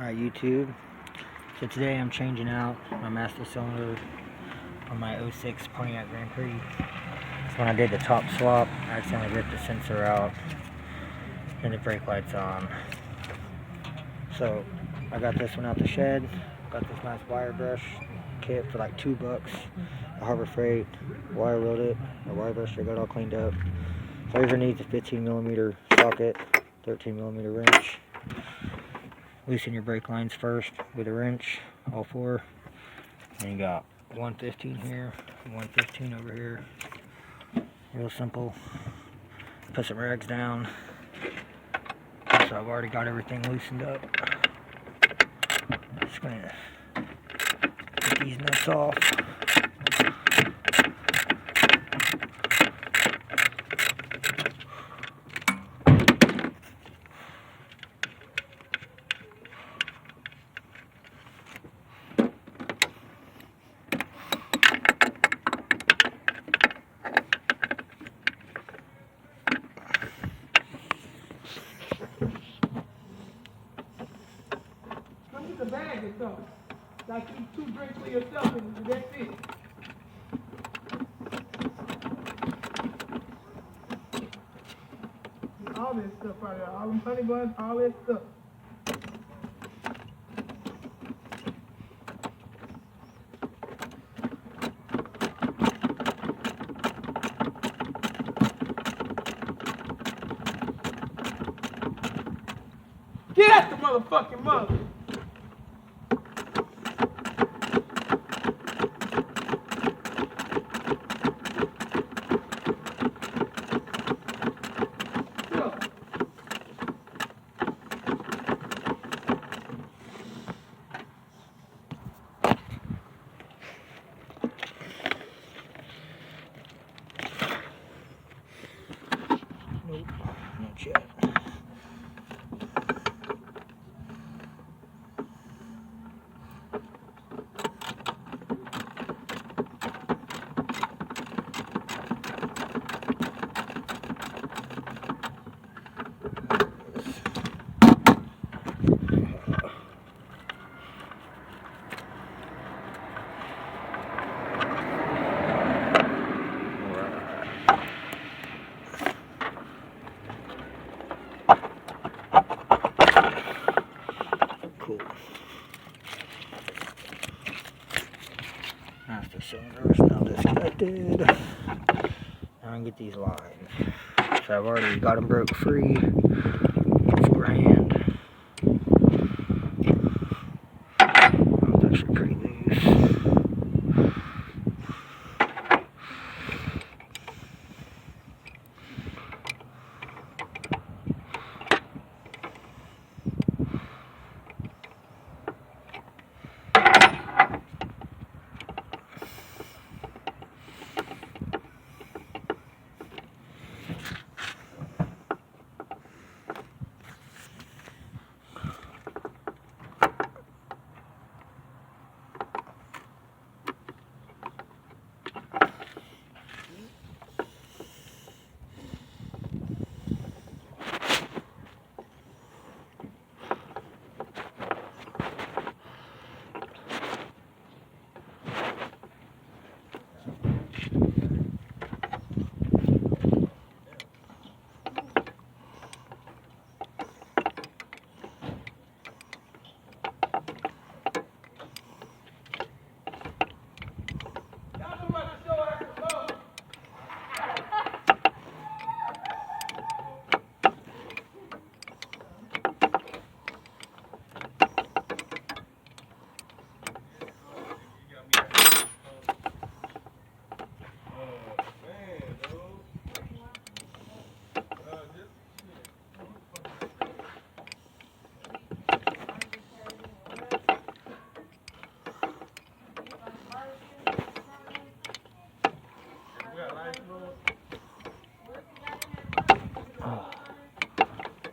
Alright, YouTube. So today I'm changing out my master cylinder on my 06 Pontiac Grand Prix. So when I did the top swap, I accidentally ripped the sensor out and the brake light's on. So I got this one out the shed. Got this nice wire brush kit for like $2 at Harbor Freight. Wire wheeled it, the wire brush, I got all cleaned up. So everything needs a 15mm socket, 13mm wrench. Loosen your brake lines first with a wrench, all four. And you got 115 here, 115 over here. Real simple. Put some rags down. So I've already got everything loosened up. Just gonna get these nuts off. The bag or something. Like eat 2 drinks for yourself and that's it. All that stuff right there. All them honey buns, all that stuff. Get out the motherfucking mother! Nope, not yet. Cool. Master cylinder is now disconnected. Now I can get these lines. So I've already got them broke free beforehand. It's actually pretty loose.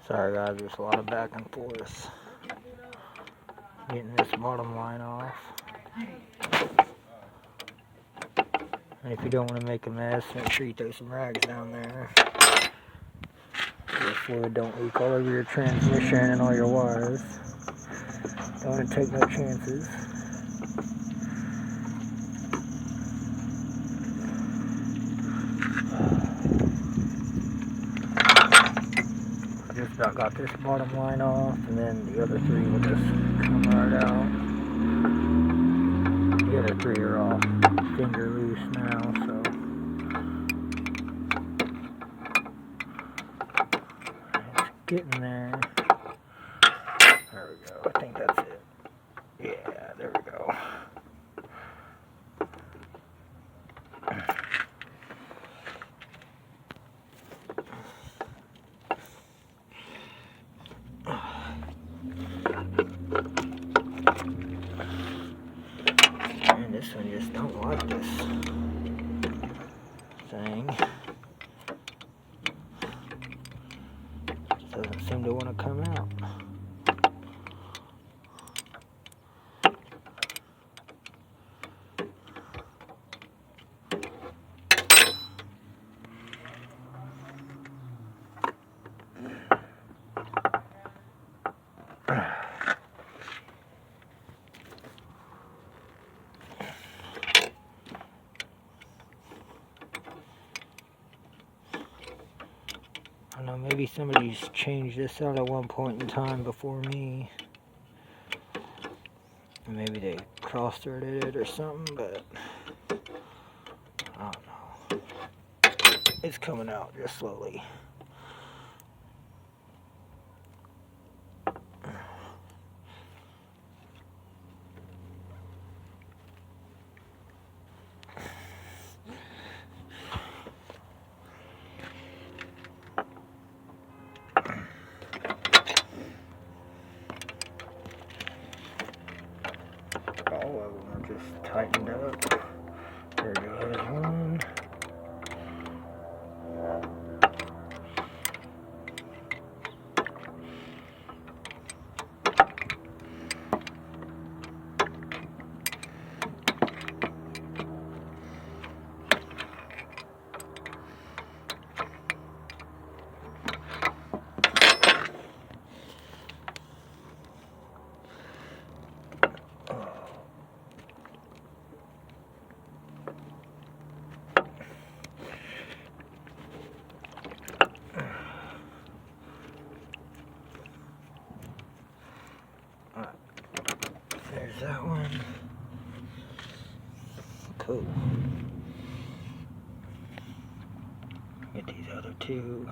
Sorry guys, there's a lot of back and forth. Getting this bottom line off. And if you don't want to make a mess, make sure you throw some rags down there. So the fluid don't leak all over your transmission and all your wires. Don't want to take no chances. Just about got this bottom line off, and then the other three will just come right out. The other three are all finger loose now, so it's getting there. There we go. I think that's it. Yeah, there we go. And this one just don't like this thing. Doesn't seem to want to come out. I don't know, maybe somebody's changed this out at one point in time before me. Maybe they cross-threaded it or something, but I don't know. It's coming out just slowly. All of them are just tightened up. There goes one. There's that one. Cool. Get these other two.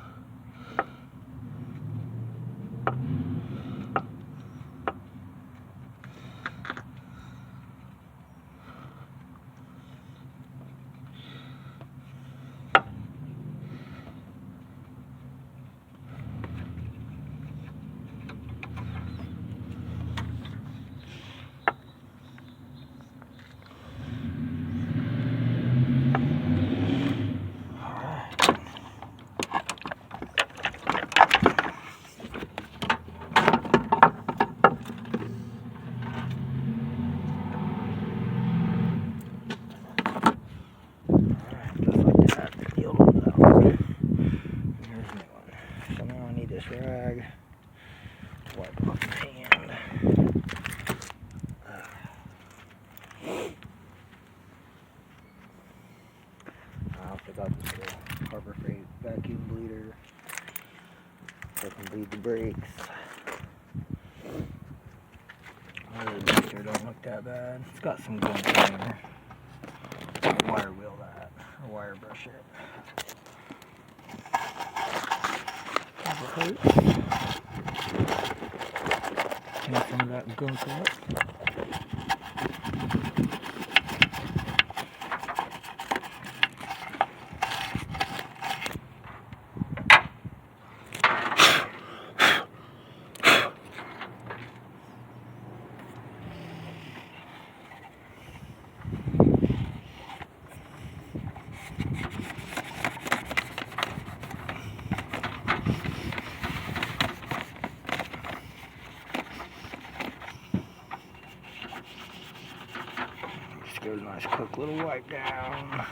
Rag, wipe off his hand. I also got this little Harbor Freight vacuum bleeder so I can bleed the brakes. The bleeder don't look that bad. It's got some gunk in there. Wire wheel that, or wire brush it. Never hurts. Clean some of that gunk up. Give it a nice quick little wipe down.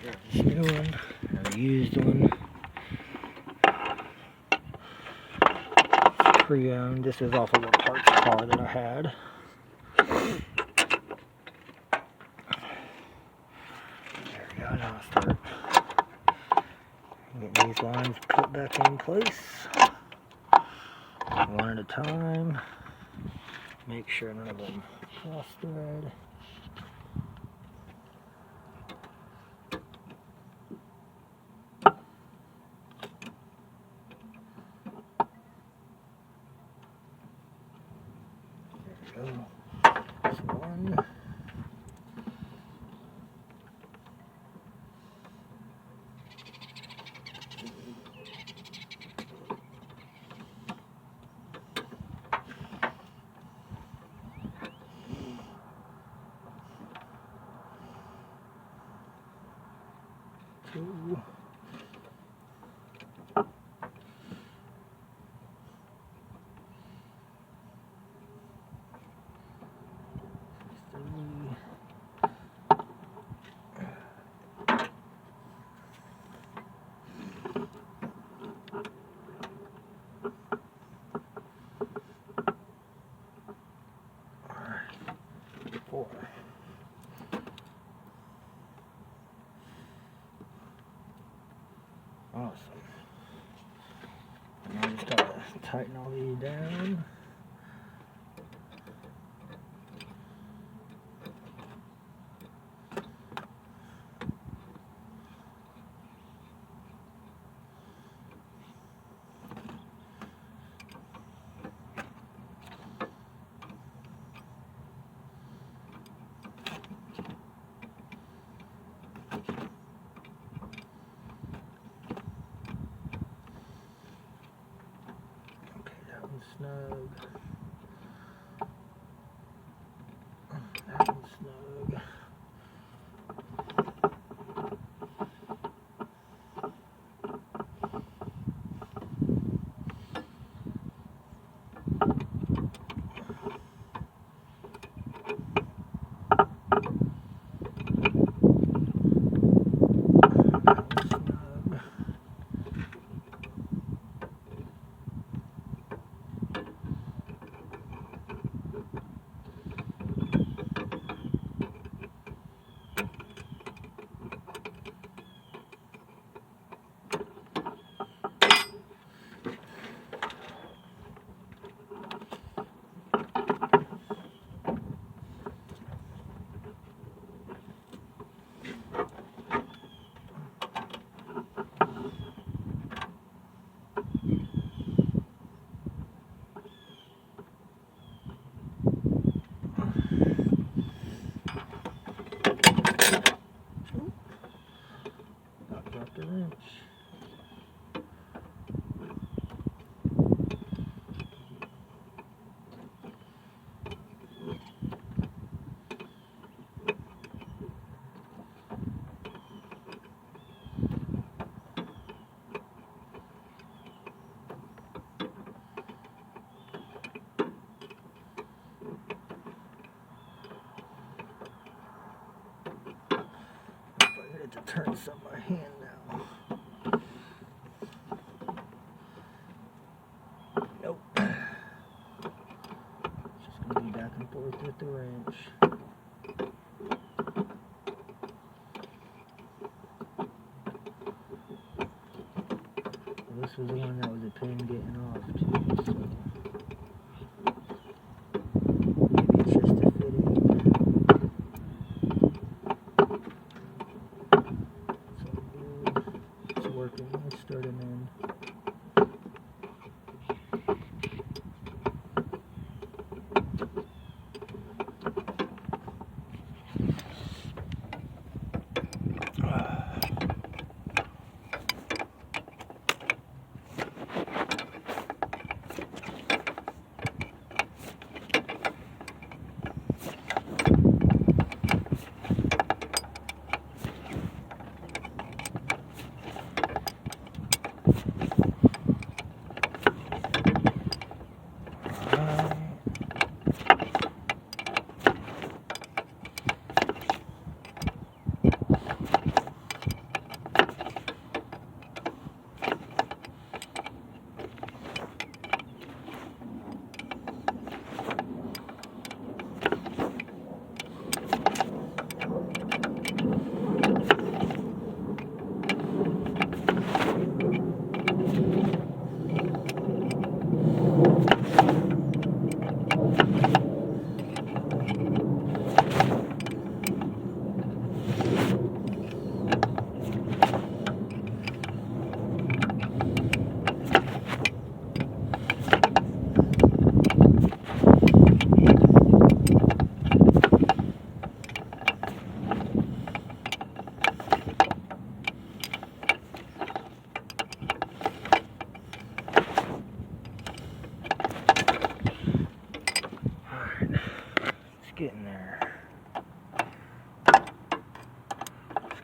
There's this new one, and a used one. It's pre-owned. This is off of a parts car that I had. There we go. Now I'll start getting these lines put back in place, one at a time. Make sure none of them cross thread. There we go. That's one. 2. 3. 4. Awesome. And I just gotta tighten all these down. Snug. That one's snug. Drop the wrench. I need to turn some of my hand now. Nope. Just gonna be back and forth with the wrench. This was the one that was a pain getting off too, so maybe it's just a fitting. It's all good. It's working. Let's start them in.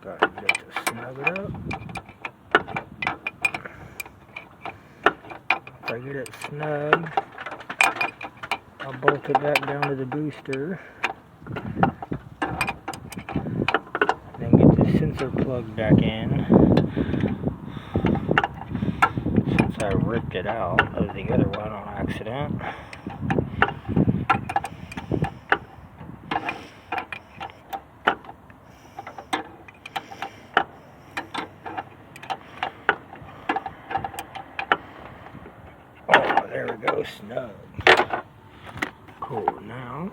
Gotta get it to snug it up. If I get it snug, I'll bolt it back down to the booster. Then get the sensor plug back in. Since I ripped it out of the other one on accident. Oh, there we go, snug. Cool, now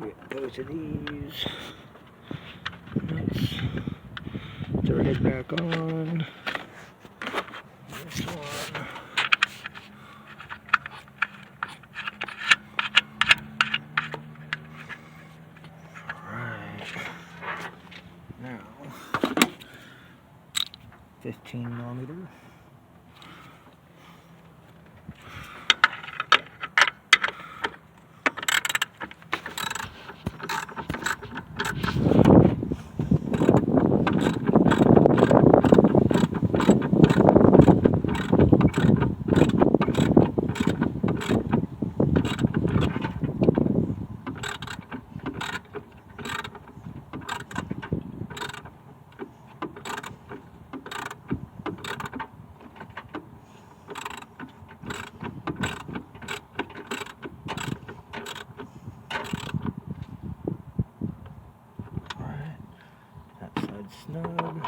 get both of these. Let's throw it back on. This one. Alright. Now 15mm. Snug.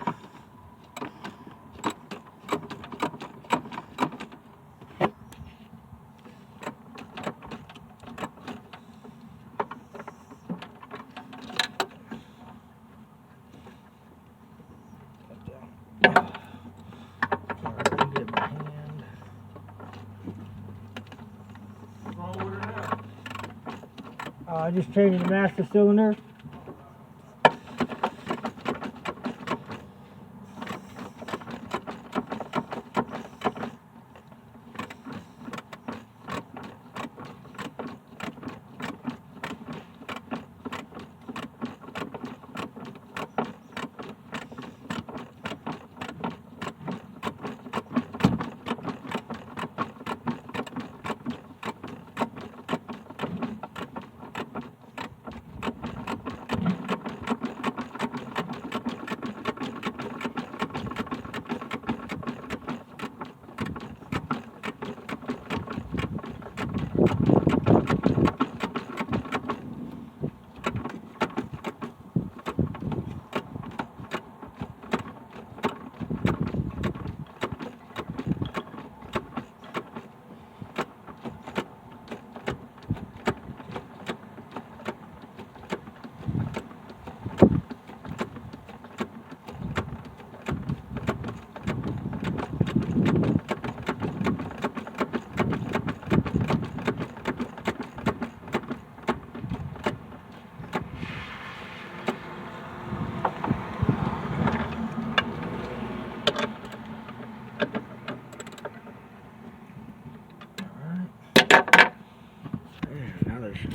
Just changing the master cylinder.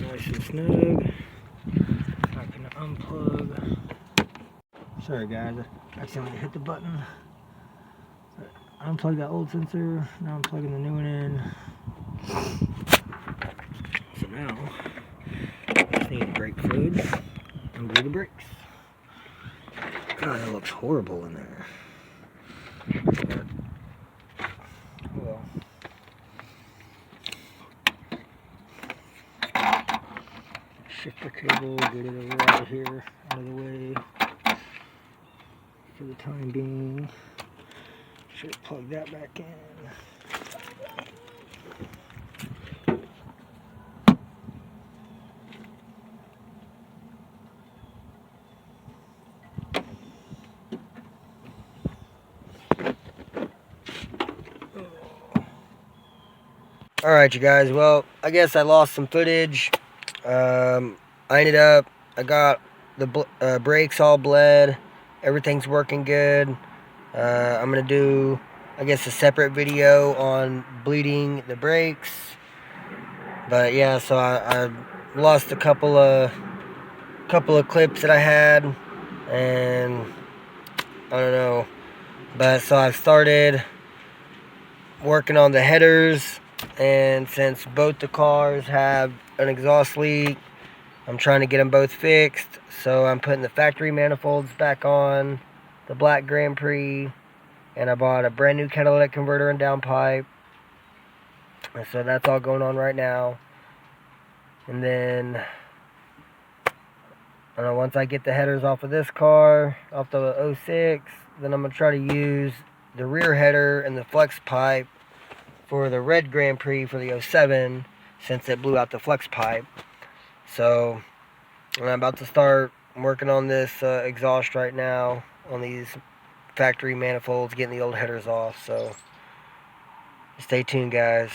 Nice and snug. I can unplug. Sorry guys, I accidentally hit the button. Unplug that old sensor. Now I'm plugging the new one in. So now, I just need brake fluid and glue the brakes. God, that looks horrible in there. But, well. Shifter cable, get it over out of here, out of the way for the time being. Should plug that back in. Alright you guys, well, I guess I lost some footage. I got the brakes all bled. Everything's working good. I'm going to do I guess, a separate video on bleeding the brakes. But yeah, so I lost a couple of clips that I had, and I don't know. But so I've started working on the headers, and since both the cars have an exhaust leak, I'm trying to get them both fixed. So I'm putting the factory manifolds back on the black Grand Prix, and I bought a brand new catalytic converter and downpipe. And so that's all going on right now. And then, I don't know, once I get the headers off of this car, off the 06, then I'm going to try to use the rear header and the flex pipe for the red Grand Prix for the 07, since it blew out the flex pipe. So I'm about to start working on this exhaust right now, on these factory manifolds, getting the old headers off. So stay tuned, guys.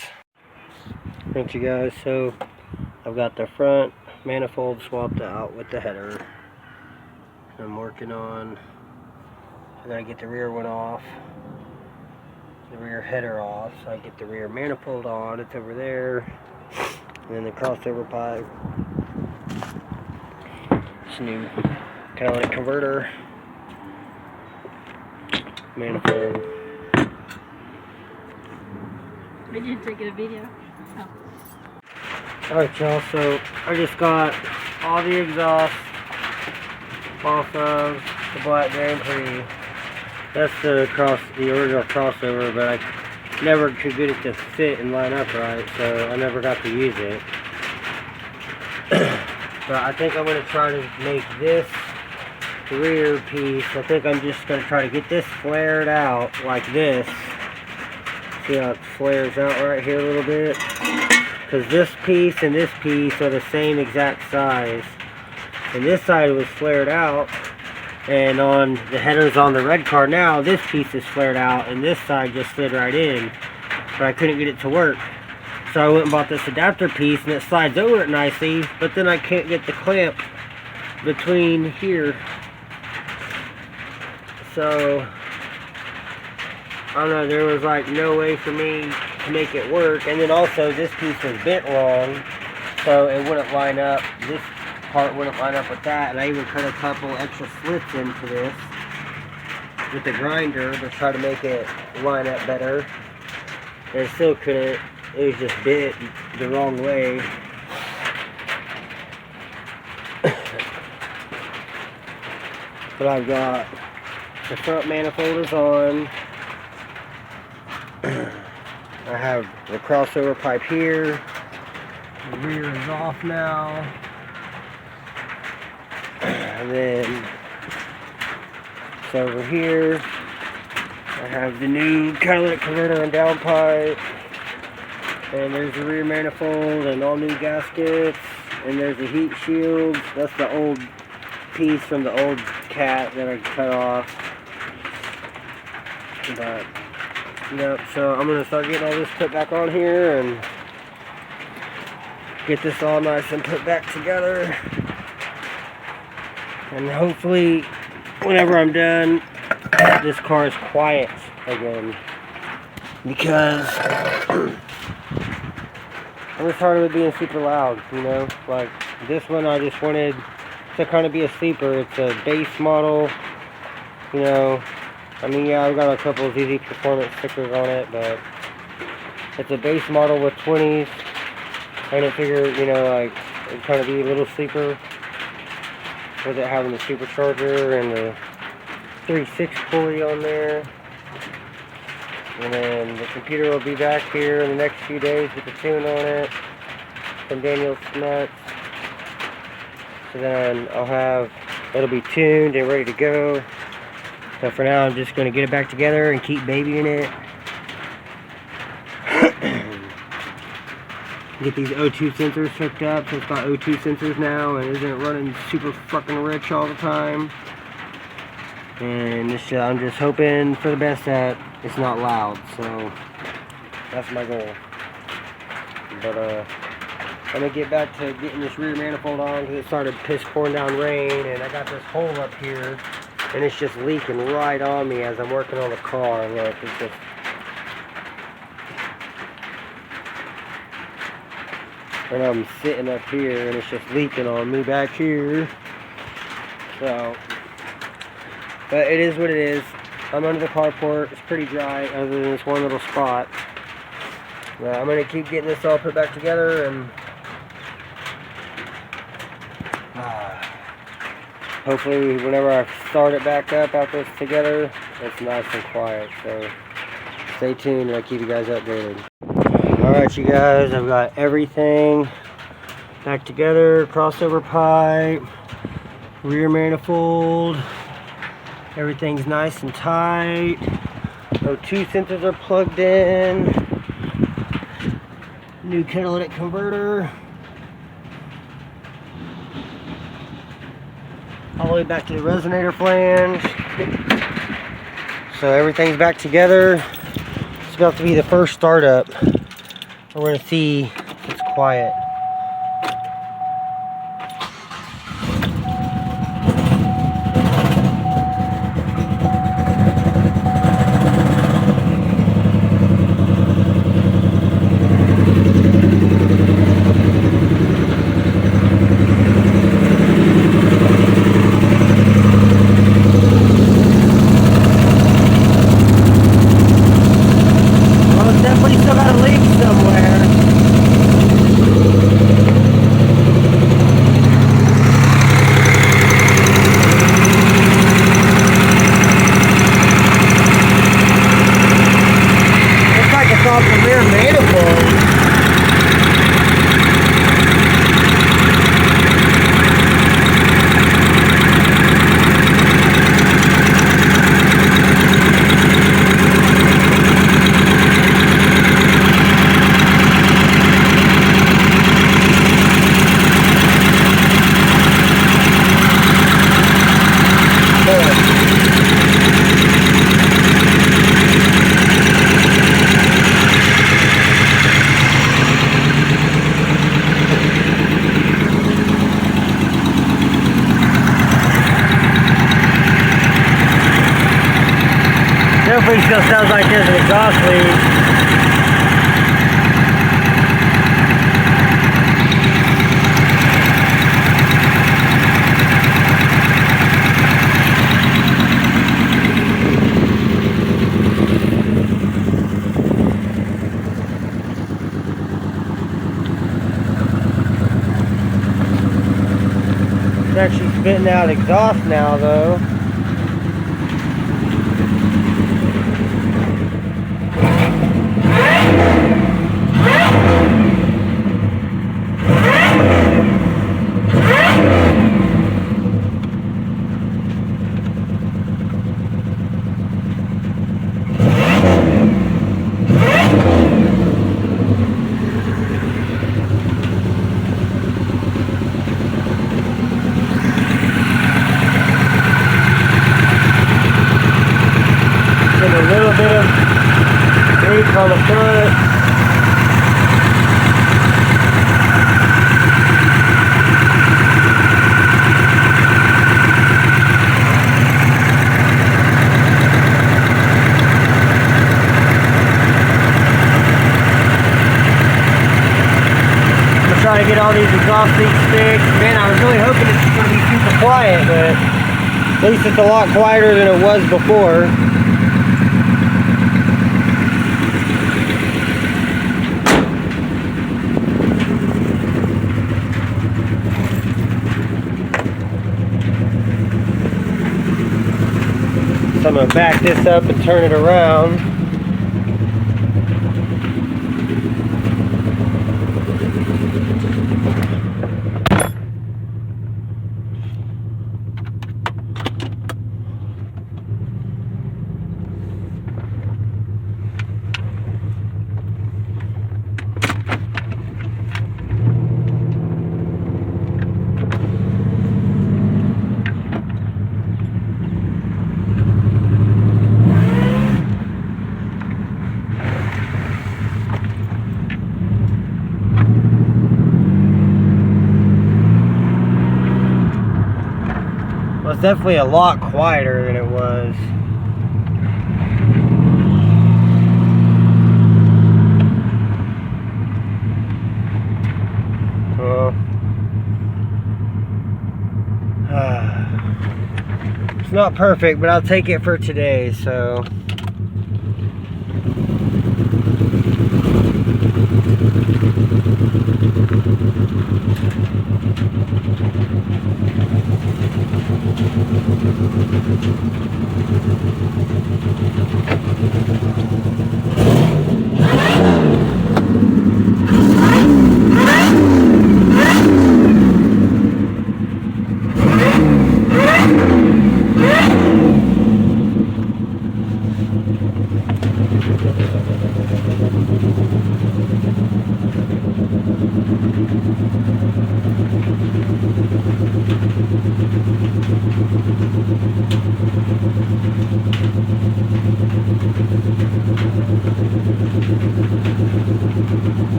Thanks, you guys. So I've got the front manifold swapped out with the header. I'm working on, I gotta get the rear one off, the rear header off, so I get the rear manifold on. It's over there. And then the crossover pipe. It's a new catalytic converter manifold. Are you taking a video? Oh. Alright, y'all, so I just got all the exhaust off of the black Grand Prix. That's the original crossover, but I never could get it to fit and line up right, so I never got to use it. But I think I'm going to try to make this rear piece, I think I'm just going to try to get this flared out like this. See how it flares out right here a little bit? Because this piece and this piece are the same exact size. And this side was flared out. And on the headers on the red car now, this piece is flared out. And this side just slid right in. But I couldn't get it to work. So I went and bought this adapter piece, and it slides over it nicely. But then I can't get the clamp between here. So I don't know, there was like no way for me to make it work. And then also this piece was bent wrong, so it wouldn't line up. This part wouldn't line up with that. And I even cut a couple extra slits into this with the grinder to try to make it line up better. And it still couldn't. It was just bent the wrong way. But I've got the front manifold is on. I have the crossover pipe here. The rear is off now. And then it's over here. I have the new catalytic converter and downpipe. And there's the rear manifold and all new gaskets. And there's the heat shields. That's the old piece from the old cat that I cut off. But yep, so I'm gonna start getting all this put back on here and get this all nice and put back together. And hopefully, whenever I'm done, this car is quiet again. Because I'm just tired of it being super loud, you know? Like, this one I just wanted to kind of be a sleeper. It's a base model, you know. I mean, yeah, I've got a couple of ZZ Performance stickers on it, but it's a base model with 20s. I didn't figure, you know, like, it'd kind of be a little sleeper with it having the supercharger and the 3.6 pulley on there. And then the computer will be back here in the next few days with the tune on it from Daniel's Nuts. So then it'll be tuned and ready to go. So for now, I'm just going to get it back together and keep babying it. Get these O2 sensors hooked up, so it's got O2 sensors now and isn't running super fucking rich all the time. And I'm just hoping for the best that it's not loud, so that's my goal. But I'm going to get back to getting this rear manifold on because it started piss pouring down rain, and I got this hole up here and it's just leaking right on me as I'm working on the car. Look, it's just and I'm sitting up here and it's just leaking on me back here. So, but it is what it is. I'm under the carport. It's pretty dry other than this one little spot. But I'm going to keep getting this all put back together, and hopefully whenever I start it back up after it's together, it's nice and quiet. So stay tuned and I'll keep you guys updated. Alright, you guys, I've got everything back together. Crossover pipe, rear manifold, everything's nice and tight. O2 sensors are plugged in. New catalytic converter. All the way back to the resonator flange. So everything's back together. It's about to be the first startup. We're going to see if it's quiet. Definitely still sounds like there's an exhaust lead. It's actually spitting out exhaust now though. A little bit of grease on the front. I'm gonna try to get all these exhaust leaks fixed. Man, I was really hoping it's gonna be super quiet, but at least it's a lot quieter than it was before. So I'm going to back this up and turn it around. Well, it's definitely a lot quieter than it was. not perfect, but I'll take it for today, so.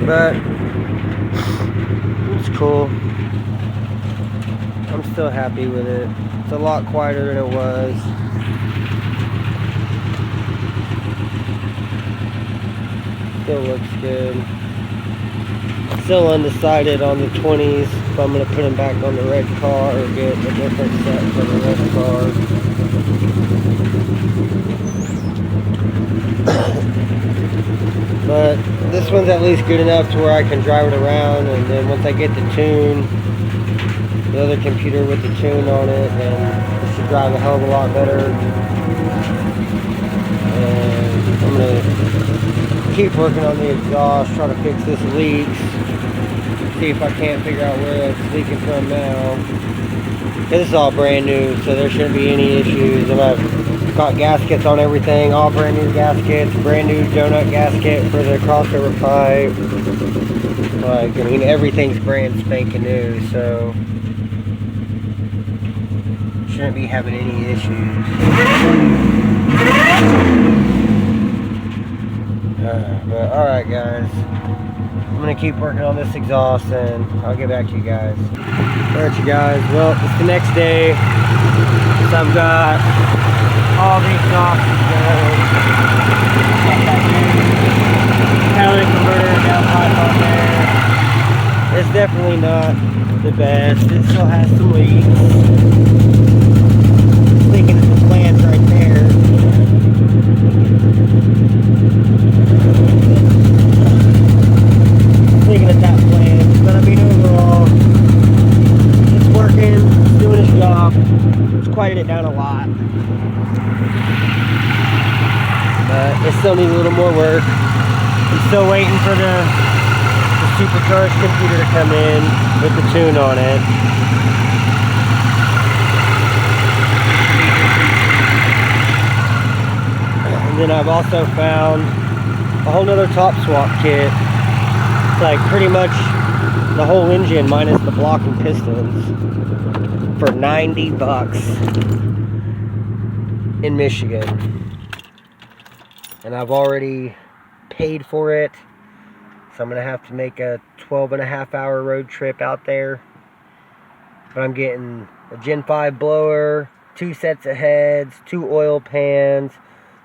But it's cool. I'm still happy with it. It's a lot quieter than it was. Still looks good. Still undecided on the 20s if I'm going to put them back on the red car or get a different set for the red car. But this one's at least good enough to where I can drive it around, and then once I get the tune, the other computer with the tune on it, then it should drive a hell of a lot better. And I'm going to keep working on the exhaust, try to fix this leaks, see if I can't figure out where it's leaking from now. This is all brand new, so there shouldn't be any issues. And I've got gaskets on everything, all brand new gaskets, brand new donut gasket for the crossover pipe. Like, I mean, everything's brand spanking new, so shouldn't be having any issues. But alright guys, I'm going to keep working on this exhaust and I'll get back to you guys. Alright you guys, well it's the next day, so I've got all the exhaust together. Got that new catalytic converter downpipe on there. It's definitely not the best, it still has some leaks. Leaking at the plants right there. Leaking at that plant, but I mean overall, it's working, it's doing its job. It's quieted it down a lot. But it still needs a little more work. I'm still waiting for the supercharged computer to come in with the tune on it. And then I've also found a whole nother top swap kit. It's like pretty much the whole engine minus the block and pistons for 90 bucks in Michigan. And I've already paid for it. So I'm going to have to make a 12.5-hour road trip out there. But I'm getting a Gen 5 blower, 2 sets of heads, 2 oil pans,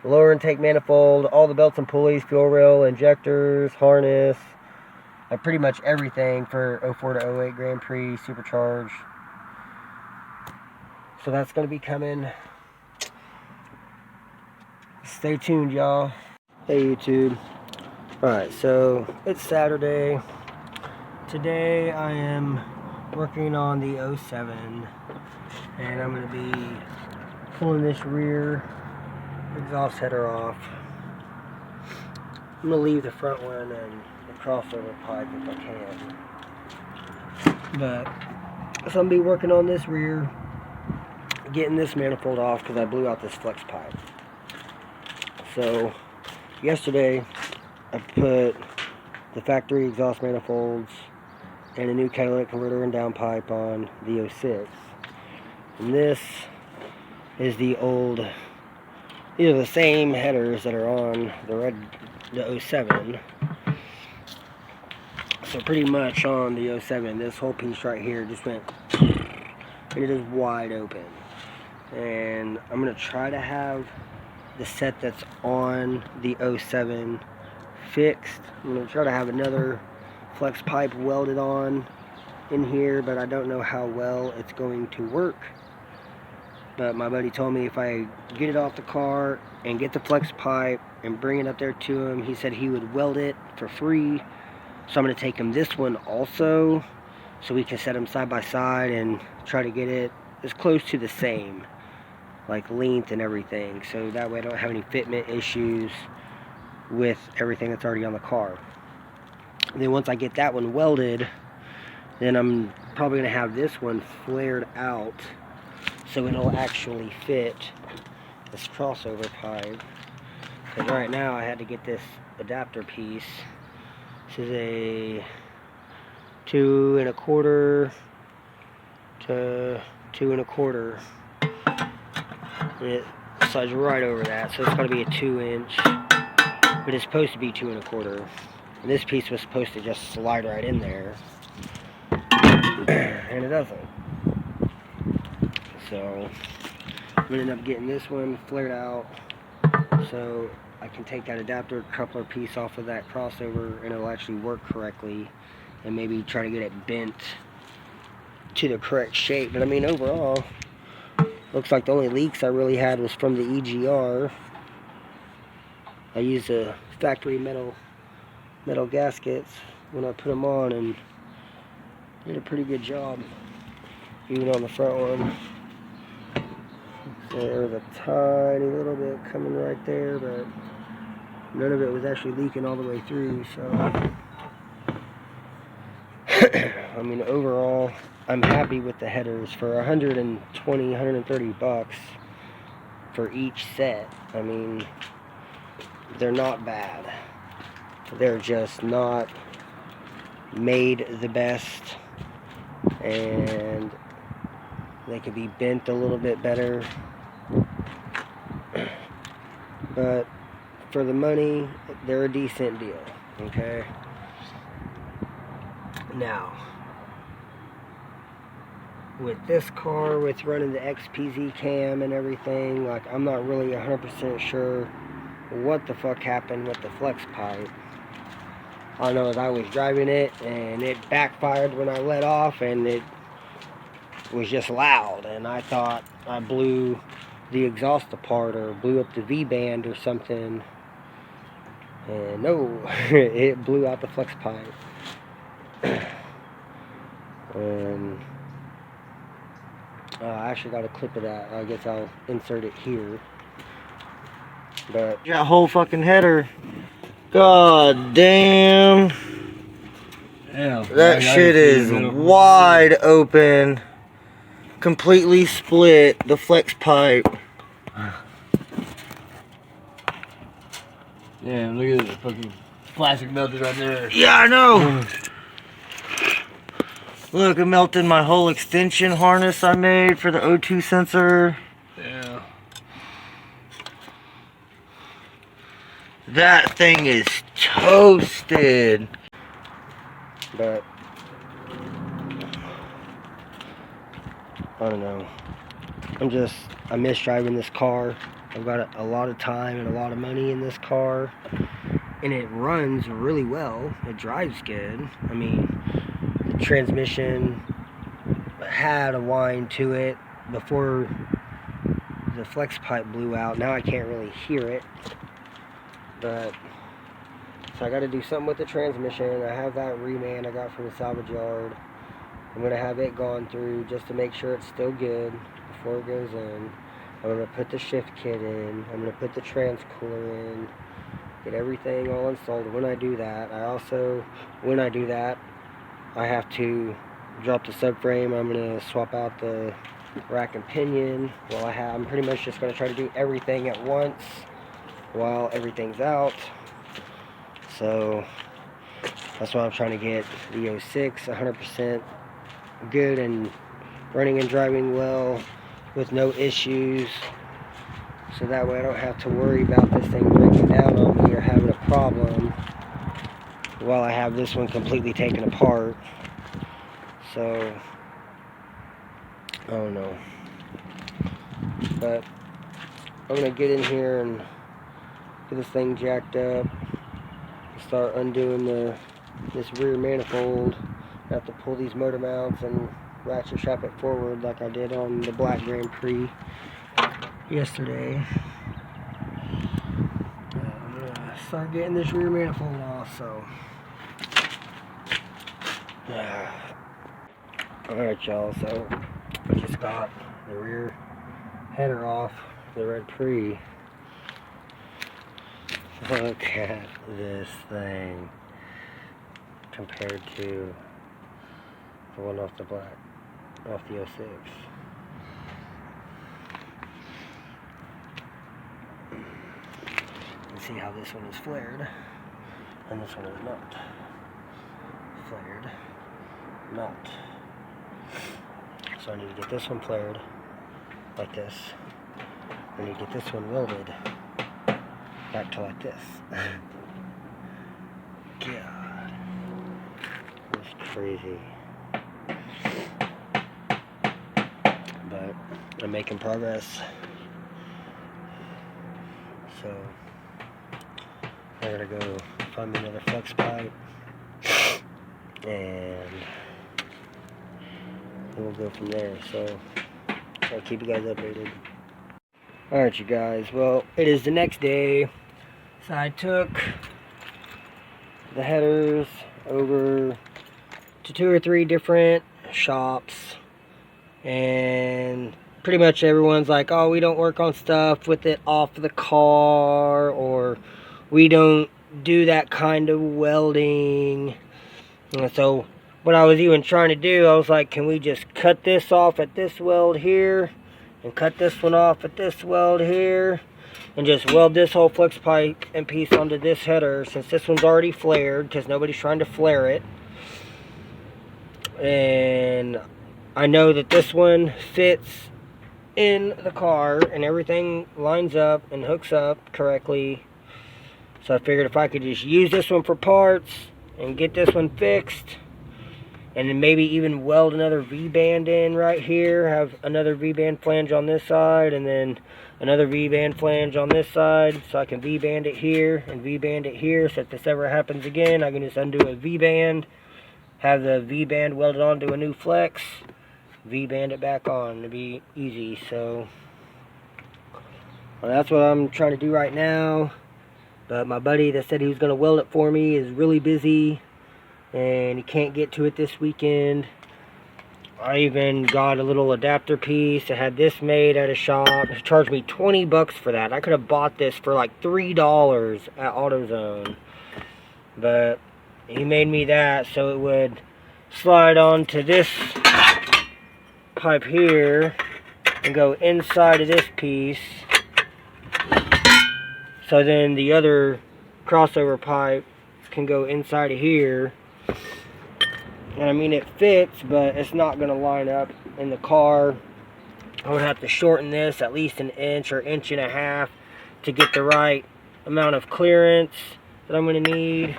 lower intake manifold, all the belts and pulleys, fuel rail, injectors, harness, like pretty much everything for 04 to 08 Grand Prix supercharged. So that's going to be coming. Stay tuned, y'all. Hey YouTube. Alright, so it's Saturday. Today I am working on the 07, and I'm going to be pulling this rear exhaust header off. I'm going to leave the front one and the crossover pipe if I can. But so I'm gonna be working on this rear, getting this manifold off because I blew out this flex pipe. So yesterday I put the factory exhaust manifolds and a new catalytic converter and downpipe on the 06. And this is the old, these are the same headers that are on the 07. So pretty much on the 07, this whole piece right here just went, and it is wide open. And I'm gonna try to have the set that's on the 07 fixed. I'm gonna try to have another flex pipe welded on in here, but I don't know how well it's going to work. But my buddy told me if I get it off the car and get the flex pipe and bring it up there to him, he said he would weld it for free. So I'm going to take him this one also, so we can set them side by side and try to get it as close to the same, like length and everything, so that way I don't have any fitment issues with everything that's already on the car. And then once I get that one welded, then I'm probably going to have this one flared out so it'll actually fit this crossover pipe. Because right now I had to get this adapter piece. This is a 2 1/4 to 2 1/4. And it slides right over that, so it's going to be a 2-inch, but it's supposed to be 2 1/4. And this piece was supposed to just slide right in there, and it doesn't. So I'm going to end up getting this one flared out so I can take that adapter coupler piece off of that crossover and it'll actually work correctly, and maybe try to get it bent to the correct shape. But I mean, overall, looks like the only leaks I really had was from the EGR. I used a factory metal gaskets when I put them on and did a pretty good job, even on the front one. There's a tiny little bit coming right there, but none of it was actually leaking all the way through. So I mean, overall, I'm happy with the headers for 120, 130 bucks for each set. I mean, they're not bad. They're just not made the best, and they could be bent a little bit better. But for the money, they're a decent deal, okay? Now, with this car, with running the XPZ cam and everything, like, I'm not really 100% sure what the fuck happened with the flex pipe. All I know is I was driving it and it backfired when I let off, and it was just loud, and I thought I blew the exhaust apart or blew up the V-band or something, and no, it blew out the flex pipe. And I actually got a clip of that. I guess I'll insert it here. But that whole fucking header, god damn, Yeah, that shit is wide open, completely split. The flex pipe. Yeah, look at this fucking plastic melted right there. Yeah, I know. Look, it melted my whole extension harness I made for the O2 sensor. Yeah. That thing is toasted. But I don't know. I miss driving this car. I've got a lot of time and a lot of money in this car, and it runs really well. It drives good. I mean, the transmission had a whine to it before the flex pipe blew out. Now I can't really hear it, but so I got to do something with the transmission. I have that reman I got from the salvage yard. I'm going to have it gone through just to make sure it's still good before it goes in. I'm going to put the shift kit in. I'm going to put the trans cooler in. Get everything all installed. When I do that, I have to drop the subframe. I'm going to swap out the rack and pinion. I'm pretty much just going to try to do everything at once while everything's out. So that's why I'm trying to get the 06 100% good and running and driving well with no issues, so that way I don't have to worry about this thing breaking down on me or having a problem while I have this one completely taken apart. So I don't know, but I'm gonna get in here and get this thing jacked up, start undoing this rear manifold. I have to pull these motor mounts and ratchet strap it forward like I did on the Black Grand Prix yesterday. I'm gonna start getting this rear manifold off. So alright y'all, so I just got the rear header off the Red Prix. Look at this thing compared to the one off the off the 06. You can see how this one is flared and this one is not. Flared, not. So I need to get this one flared like this. I need to get this one welded back to like this. God, that's crazy. But I'm making progress. So I gotta go find me another flex pipe and we'll go from there. So I'll keep you guys updated. Alright you guys, well it is the next day. So I took the headers over to 2 or 3 different shops, and pretty much everyone's like, oh, we don't work on stuff with it off the car, or we don't do that kind of welding. And so what I was even trying to do, I was like, can we just cut this off at this weld here and cut this one off at this weld here and just weld this whole flex pipe and piece onto this header, since this one's already flared because nobody's trying to flare it. And I know that this one fits in the car and everything lines up and hooks up correctly. So I figured if I could just use this one for parts and get this one fixed, and then maybe even weld another V-band in right here, have another V-band flange on this side and then another V-band flange on this side, so I can V-band it here and V-band it here, so if this ever happens again I can just undo a V-band, have the V-band welded onto a new flex, V-band it back on. It'd be easy. So well, that's what I'm trying to do right now. But my buddy that said he was going to weld it for me is really busy and he can't get to it this weekend. I even got a little adapter piece. I had this made at a shop. He charged me 20 bucks for that. I could have bought this for like $3 at AutoZone. But he made me that so it would slide onto this pipe here and go inside of this piece. So then the other crossover pipe can go inside of here. And I mean, it fits, but it's not going to line up in the car. I would have to shorten this at least 1 inch or 1.5 inches to get the right amount of clearance that I'm going to need.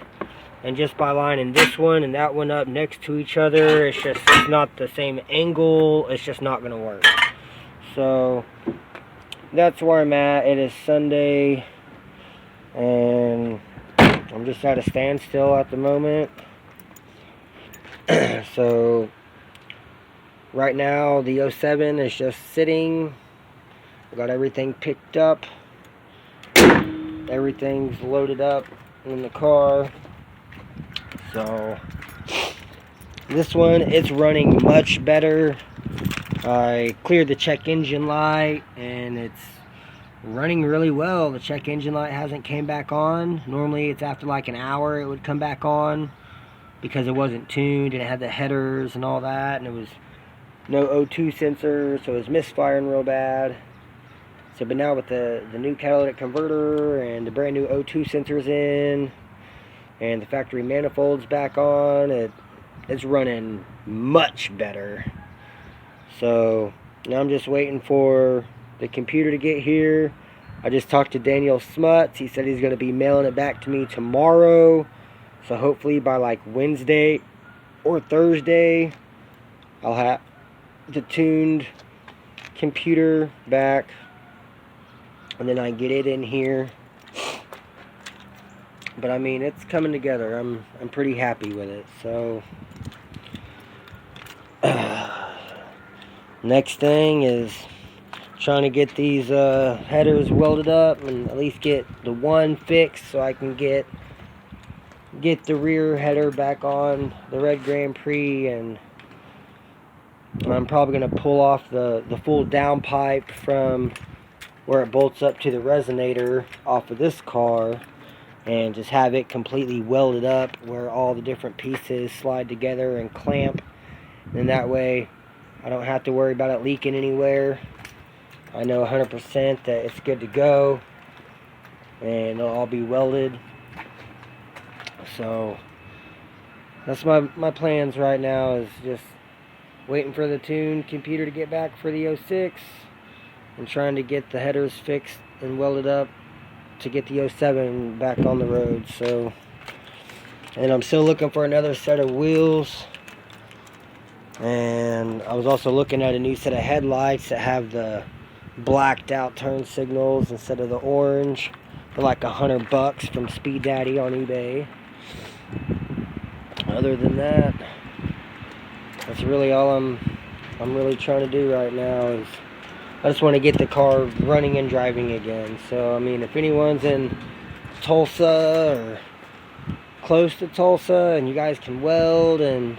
And just by lining this one and that one up next to each other, it's not the same angle. It's just not going to work. So that's where I'm at. It is Sunday and I'm just at a standstill at the moment. So right now the 07 is just sitting. I got everything picked up. Everything's loaded up in the car. So this one, it's running much better. I cleared the check engine light and it's running really well. The check engine light hasn't came back on. Normally it's after like an hour it would come back on. because it wasn't tuned and it had the headers and all that, and it was no O2 sensor, so it was misfiring real bad. So, but now with the new catalytic converter and the brand new O2 sensors in, and the factory manifolds back on, it's running much better. So now I'm just waiting for the computer to get here. I just talked to Daniel Smuts. He said he's going to be mailing it back to me tomorrow. So hopefully by like Wednesday or Thursday, I'll have the tuned computer back, and then I get it in here. But I mean, it's coming together. I'm pretty happy with it. So next thing is trying to get these headers welded up and at least get the one fixed so I can get the rear header back on the Red Grand Prix. And I'm probably going to pull off the full downpipe from where it bolts up to the resonator off of this car, and just have it completely welded up where all the different pieces slide together and clamp. And that way I don't have to worry about it leaking anywhere. I know 100% that it's good to go, and it'll all be welded. So that's my plans right now, is just waiting for the tuned computer to get back for the 06 and trying to get the headers fixed and welded up to get the 07 back on the road. So, and I'm still looking for another set of wheels, and I was also looking at a new set of headlights that have the blacked out turn signals instead of the orange, for like $100 from Speed Daddy on eBay. Other than that, that's really all I'm really trying to do right now. Is I just want to get the car running and driving again. So I mean, if anyone's in Tulsa or close to Tulsa and you guys can weld and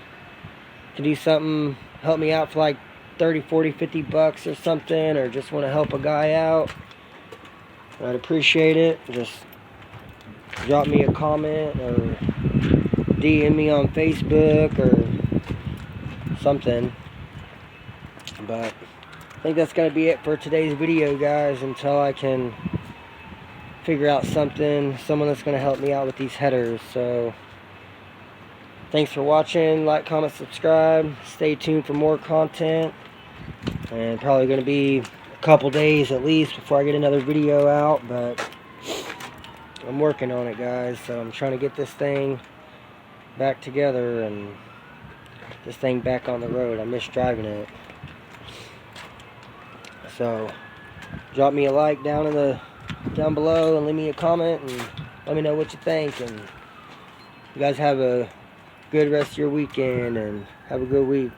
can do something, help me out for like 30, 40, 50 bucks or something, or just want to help a guy out, I'd appreciate it. Just drop me a comment or DM me on Facebook or something. But I think that's going to be it for today's video, guys, until I can figure out someone that's going to help me out with these headers. So thanks for watching. Like, comment, subscribe. Stay tuned for more content. And probably going to be a couple days at least before I get another video out, but I'm working on it, guys. So I'm trying to get this thing back together and this thing back on the road. I miss driving it. So drop me a like down below and leave me a comment and let me know what you think. And you guys have a good rest of your weekend and have a good week.